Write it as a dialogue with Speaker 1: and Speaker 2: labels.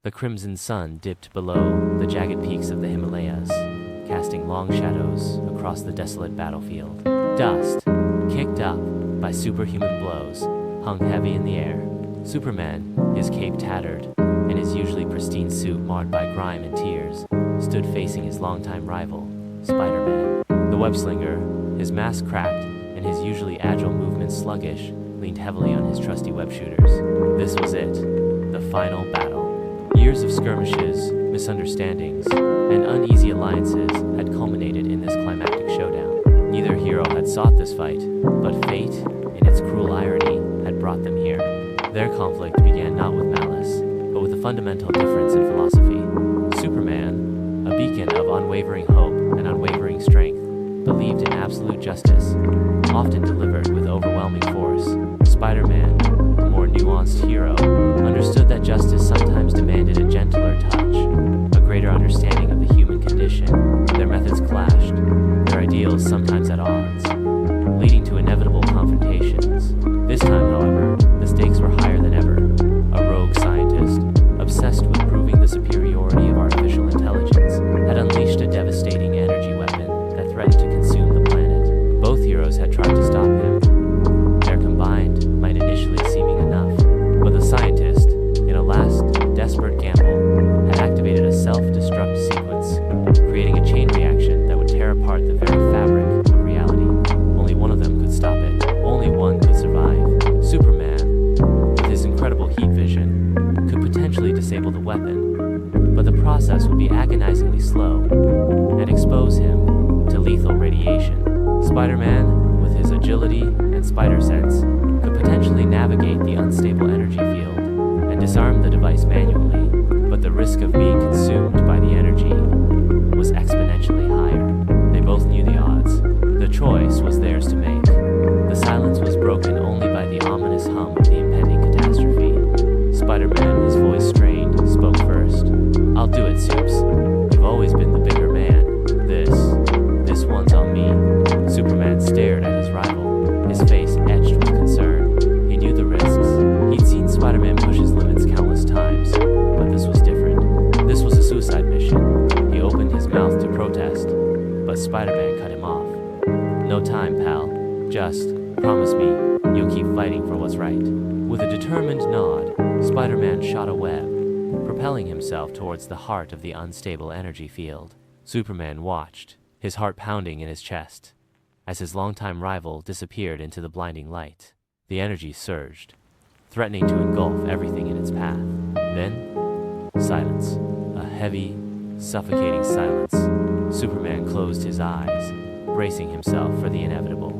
Speaker 1: The crimson sun dipped below the jagged peaks of the Himalayas, casting long shadows across the desolate battlefield. Dust, kicked up by superhuman blows, hung heavy in the air. Superman, his cape tattered and his usually pristine suit marred by grime and tears, stood facing his longtime rival, Spider-Man. The web-slinger, his mask cracked and his usually agile movements sluggish, leaned heavily on his trusty web shooters. This was it, the final battle. Years of skirmishes, misunderstandings, and uneasy alliances had culminated in this climactic showdown. Neither hero had sought this fight, but fate, in its cruel irony, had brought them here. Their conflict began not with malice, but with a fundamental difference in philosophy. Superman, a beacon of unwavering hope and unwavering strength, believed in absolute justice, often delivered with overwhelming force. Spider-Man, a more nuanced hero, understood that justice sometimes demanded a gentler touch, a greater understanding of the human condition. Their methods clashed, their ideals sometimes at odds, leading to inevitable confrontations. This time, however, the stakes were higher than ever. A rogue scientist, obsessed with proving the superiority of artificial intelligence, had unleashed a devastating energy weapon that threatened to consume the planet. Both heroes had tried to stop him, their combined might initially seeming enough, but the scientist, in a last desperate gamble, had activated a self-destruct sequence, creating a chain reaction that would tear apart the very fabric of reality. Only one of them could stop it. Only one could survive. Superman, with his incredible heat vision, could potentially disable the weapon, but the process would be agonizingly slow and expose him to lethal radiation. Spider-Man, with his agility and spider sense, could potentially navigate the unstable energy field and disarm the device manually, but the risk of being consumed by the energy was exponentially higher. They both knew the odds. The choice was theirs to make. The silence was broken only by the ominous hum of the impending catastrophe. Spider-Man, his voice strained, spoke first. "I'll do it, Supes. You've always been the bigger man. This one's on me." Superman stared at his rival, his face etched with concern. He knew the risks. He'd seen Spider-Man push his limits countless times, but this was different. This was a suicide mission. He opened his mouth to protest, but Spider-Man cut him off. "No time, pal. Just promise me you'll keep fighting for what's right." With a determined nod, Spider-Man shot a web, propelling himself towards the heart of the unstable energy field. Superman watched, his heart pounding in his chest, as his longtime rival disappeared into the blinding light. The energy surged, threatening to engulf everything in its path. Then, silence. A heavy, suffocating silence. Superman closed his eyes, bracing himself for the inevitable.